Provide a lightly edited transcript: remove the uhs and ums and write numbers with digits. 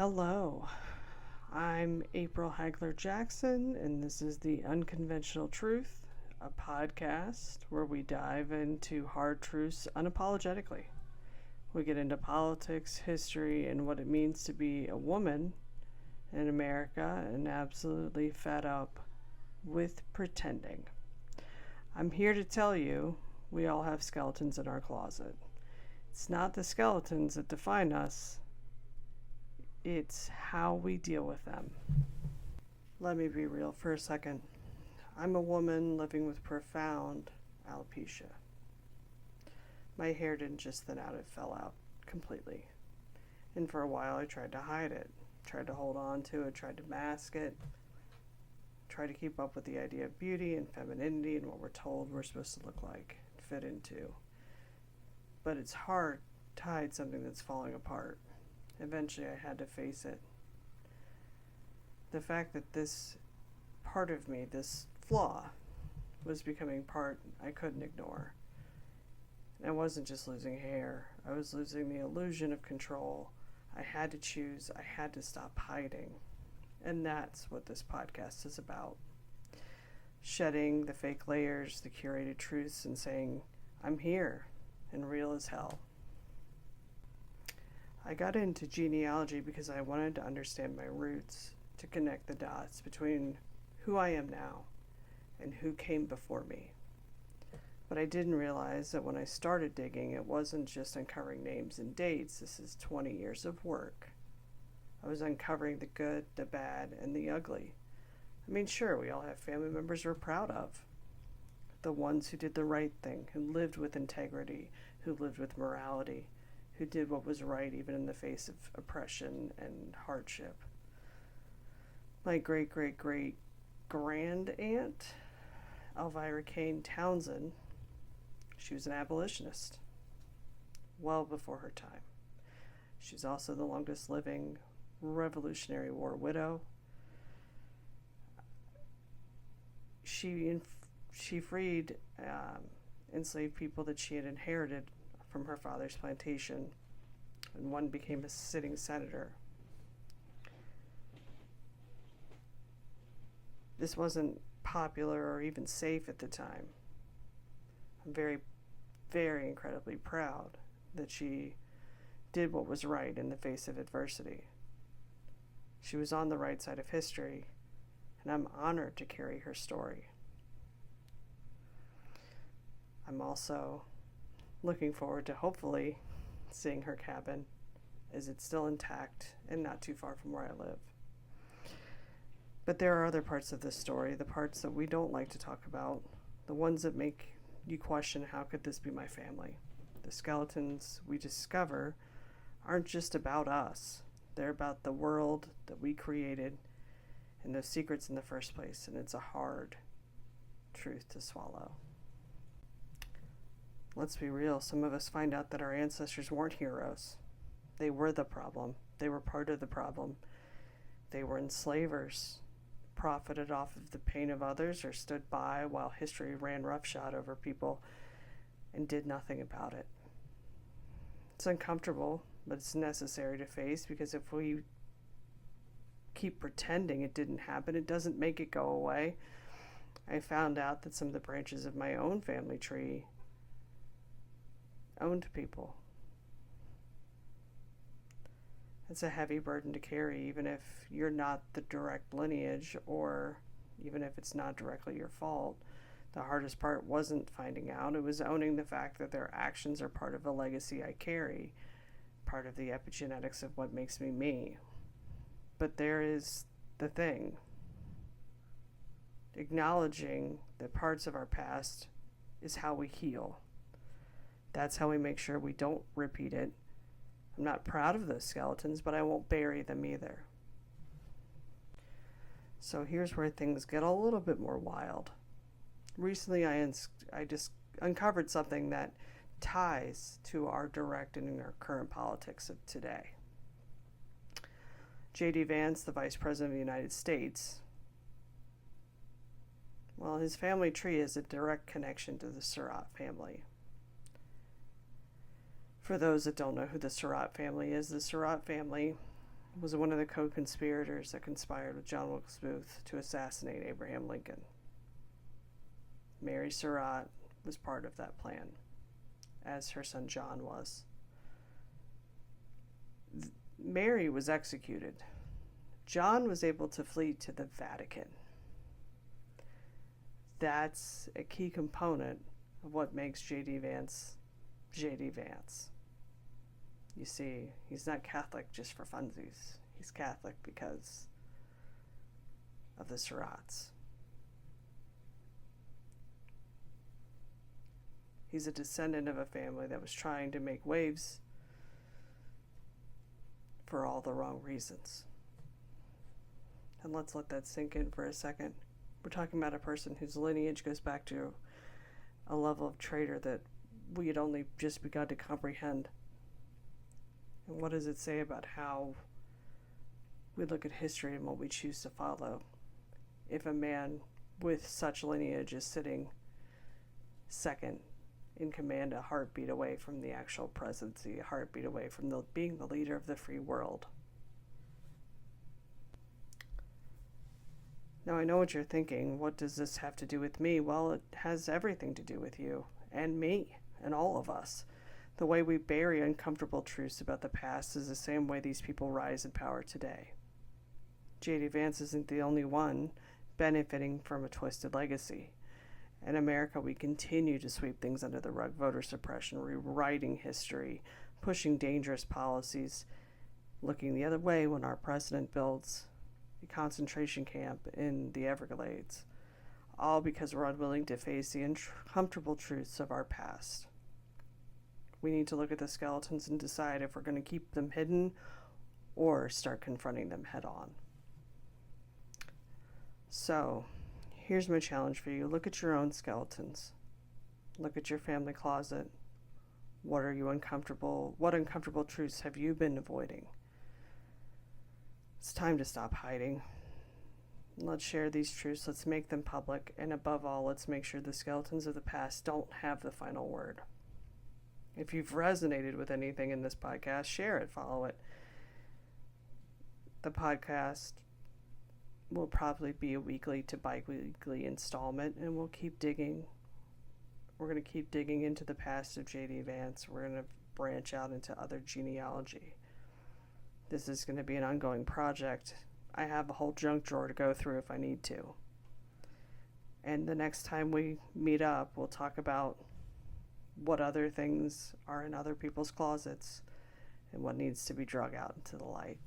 Hello, I'm April Hagler Jackson, and this is The Unconventional Truth, a podcast where we dive into hard truths unapologetically. We get into politics, history, and what it means to be a woman in America, and absolutely fed up with pretending. I'm here to tell you we all have skeletons in our closet. It's not the skeletons that define us, it's how we deal with them. Let me be real for a second. I'm a woman living with profound alopecia. My hair didn't just thin out, it fell out completely. And for a while I tried to hide it, tried to hold on to it, tried to mask it, tried to keep up with the idea of beauty and femininity and what we're told we're supposed to look like, fit into. But it's hard to hide something that's falling apart. Eventually I had to face it. The fact that this part of me, this flaw, was becoming part I couldn't ignore. And I wasn't just losing hair, I was losing the illusion of control. I had to choose, I had to stop hiding. And that's what this podcast is about. Shedding the fake layers, the curated truths, and saying, I'm here, and real as hell. I got into genealogy because I wanted to understand my roots, to connect the dots between who I am now and who came before me. But I didn't realize that when I started digging, it wasn't just uncovering names and dates. This is 20 years of work. I was uncovering the good, the bad, and the ugly. I mean, sure, we all have family members we're proud of. The ones who did the right thing, who lived with integrity, who lived with morality, who did what was right even in the face of oppression and hardship. My great-great-great-grand aunt, Elvira Kane Townsend, she was an abolitionist, well before her time. She's also the longest living Revolutionary War widow. She freed enslaved people that she had inherited from her father's plantation, and one became a sitting senator. This wasn't popular or even safe at the time. I'm very, very incredibly proud that she did what was right in the face of adversity. She was on the right side of history, and I'm honored to carry her story. I'm also looking forward to hopefully seeing her cabin, as it's still intact and not too far from where I live. But there are other parts of this story, the parts that we don't like to talk about, the ones that make you question, how could this be my family? The skeletons we discover aren't just about us. They're about the world that we created and those secrets in the first place, and it's a hard truth to swallow. Let's be real, some of us find out that our ancestors weren't heroes. They were the problem. They were part of the problem. They were enslavers, profited off of the pain of others, or stood by while history ran roughshod over people and did nothing about it. It's uncomfortable, but it's necessary to face, because if we keep pretending it didn't happen, it doesn't make it go away. I found out that some of the branches of my own family tree owned people. It's a heavy burden to carry, even if you're not the direct lineage, or even if it's not directly your fault. The hardest part wasn't finding out, it was owning the fact that their actions are part of a legacy I carry, part of the epigenetics of what makes me me. But there is the thing. Acknowledging that parts of our past is how we heal. That's how we make sure we don't repeat it. I'm not proud of those skeletons, but I won't bury them either. So here's where things get a little bit more wild. Recently, I just uncovered something that ties to our direct and our current politics of today. J.D. Vance, the Vice President of the United States, well, his family tree is a direct connection to the Surratt family. For those that don't know who the Surratt family is, the Surratt family was one of the co-conspirators that conspired with John Wilkes Booth to assassinate Abraham Lincoln. Mary Surratt was part of that plan, as her son John was. Mary was executed. John was able to flee to the Vatican. That's a key component of what makes J.D. Vance J.D. Vance. You see, he's not Catholic just for funsies. He's Catholic because of the Surratts. He's a descendant of a family that was trying to make waves for all the wrong reasons. And let's let that sink in for a second. We're talking about a person whose lineage goes back to a level of traitor that we had only just begun to comprehend. And what does it say about how we look at history and what we choose to follow if a man with such lineage is sitting second in command, a heartbeat away from the actual presidency, a heartbeat away from being the leader of the free world? Now, I know what you're thinking. What does this have to do with me? Well, it has everything to do with you and me and all of us. The way we bury uncomfortable truths about the past is the same way these people rise in power today. J.D. Vance isn't the only one benefiting from a twisted legacy. In America, we continue to sweep things under the rug: voter suppression, rewriting history, pushing dangerous policies, looking the other way when our president builds a concentration camp in the Everglades, all because we're unwilling to face the uncomfortable truths of our past. We need to look at the skeletons and decide if we're going to keep them hidden or start confronting them head on. So, here's my challenge for you. Look at your own skeletons. Look at your family closet. What uncomfortable truths have you been avoiding? It's time to stop hiding. Let's share these truths. Let's make them public. And above all, let's make sure the skeletons of the past don't have the final word. If you've resonated with anything in this podcast, share it, follow it. The podcast will probably be a weekly to bi-weekly installment, and we'll keep digging. We're going to keep digging into the past of J.D. Vance. We're going to branch out into other genealogy. This is going to be an ongoing project. I have a whole junk drawer to go through if I need to. And the next time we meet up, we'll talk about what other things are in other people's closets and what needs to be drug out into the light.